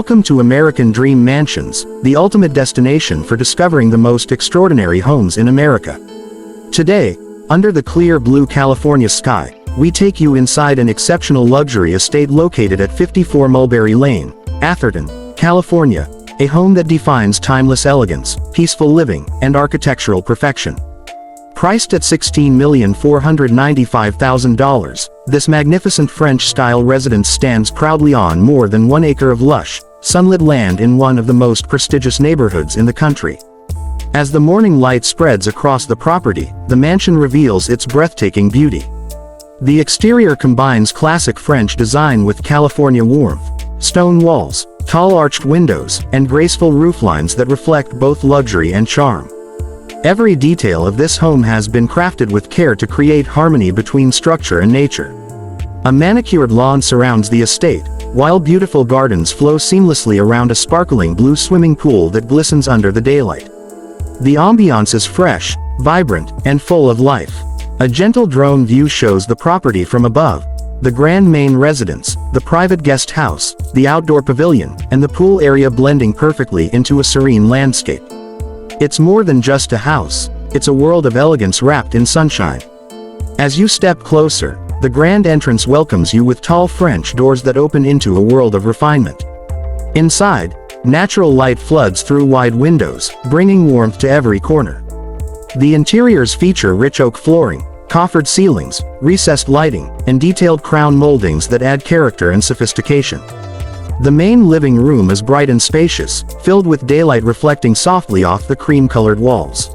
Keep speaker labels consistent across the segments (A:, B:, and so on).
A: Welcome to American Dream Mansions, the ultimate destination for discovering the most extraordinary homes in America. Today, under the clear blue California sky, we take you inside an exceptional luxury estate located at 54 Mulberry Lane, Atherton, California, a home that defines timeless elegance, peaceful living, and architectural perfection. Priced at $16,495,000, this magnificent French-style residence stands proudly on more than 1 acre of lush, sunlit land in one of the most prestigious neighborhoods in the country. As the morning light spreads across the property, the mansion reveals its breathtaking beauty. The exterior combines classic French design with California warmth, stone walls, tall arched windows, and graceful rooflines that reflect both luxury and charm. Every detail of this home has been crafted with care to create harmony between structure and nature. A manicured lawn surrounds the estate, while beautiful gardens flow seamlessly around a sparkling blue swimming pool that glistens under the daylight. The ambiance is fresh, vibrant, and full of life. A gentle drone view shows the property from above, the grand main residence, the private guest house, the outdoor pavilion, and the pool area blending perfectly into a serene landscape. It's more than just a house, it's a world of elegance wrapped in sunshine. As you step closer, the grand entrance welcomes you with tall French doors that open into a world of refinement. Inside, natural light floods through wide windows, bringing warmth to every corner. The interiors feature rich oak flooring, coffered ceilings, recessed lighting, and detailed crown moldings that add character and sophistication. The main living room is bright and spacious, filled with daylight reflecting softly off the cream-colored walls.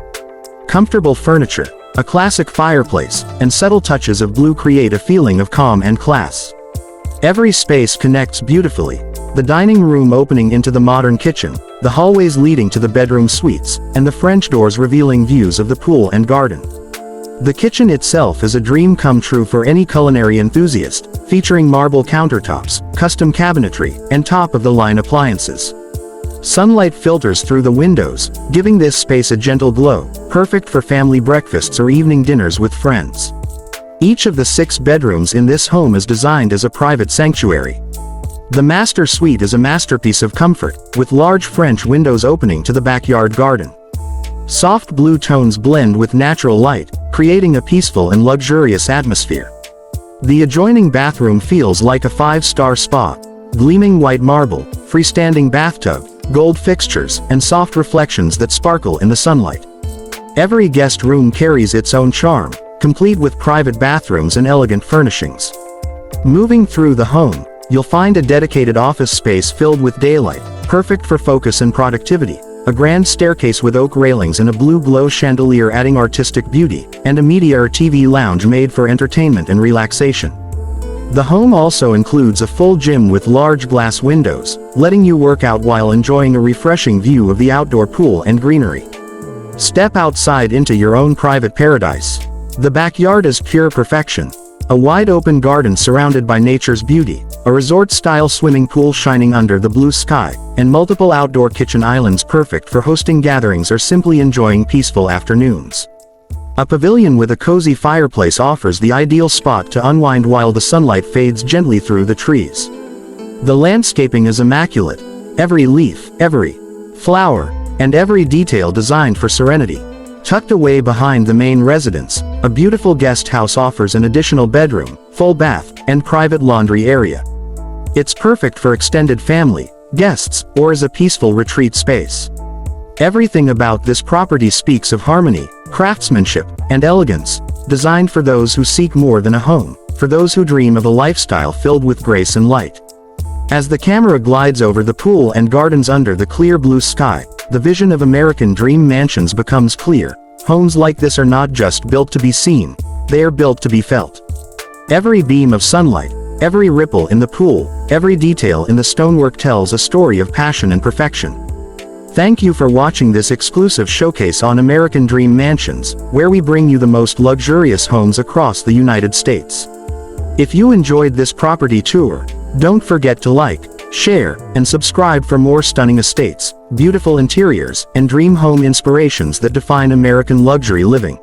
A: Comfortable furniture, a classic fireplace, and subtle touches of blue create a feeling of calm and class. Every space connects beautifully, the dining room opening into the modern kitchen, the hallways leading to the bedroom suites, and the French doors revealing views of the pool and garden. The kitchen itself is a dream come true for any culinary enthusiast, featuring marble countertops, custom cabinetry, and top-of-the-line appliances. Sunlight filters through the windows, giving this space a gentle glow, perfect for family breakfasts or evening dinners with friends. Each of the 6 bedrooms in this home is designed as a private sanctuary. The master suite is a masterpiece of comfort, with large French windows opening to the backyard garden. Soft blue tones blend with natural light, creating a peaceful and luxurious atmosphere. The adjoining bathroom feels like a 5-star spa, gleaming white marble, freestanding bathtub, gold fixtures, and soft reflections that sparkle in the sunlight. Every guest room carries its own charm, complete with private bathrooms and elegant furnishings. Moving through the home, you'll find a dedicated office space filled with daylight, perfect for focus and productivity. A grand staircase with oak railings and a blue glow chandelier adding artistic beauty, and a media or TV lounge made for entertainment and relaxation. The home also includes a full gym with large glass windows, letting you work out while enjoying a refreshing view of the outdoor pool and greenery. Step outside into your own private paradise. The backyard is pure perfection. A wide open garden surrounded by nature's beauty, a resort-style swimming pool shining under the blue sky, and multiple outdoor kitchen islands perfect for hosting gatherings or simply enjoying peaceful afternoons. A pavilion with a cozy fireplace offers the ideal spot to unwind while the sunlight fades gently through the trees. The landscaping is immaculate, every leaf, every flower, and every detail designed for serenity. Tucked away behind the main residence, a beautiful guest house offers an additional bedroom, full bath, and private laundry area. It's perfect for extended family, guests, or as a peaceful retreat space. Everything about this property speaks of harmony, craftsmanship, and elegance, designed for those who seek more than a home, for those who dream of a lifestyle filled with grace and light. As the camera glides over the pool and gardens under the clear blue sky, the vision of American Dream Mansions becomes clear. Homes like this are not just built to be seen, they are built to be felt. Every beam of sunlight, every ripple in the pool, every detail in the stonework tells a story of passion and perfection. Thank you for watching this exclusive showcase on American Dream Mansions, where we bring you the most luxurious homes across the United States. If you enjoyed this property tour, don't forget to like, share, and subscribe for more stunning estates, beautiful interiors, and dream home inspirations that define American luxury living.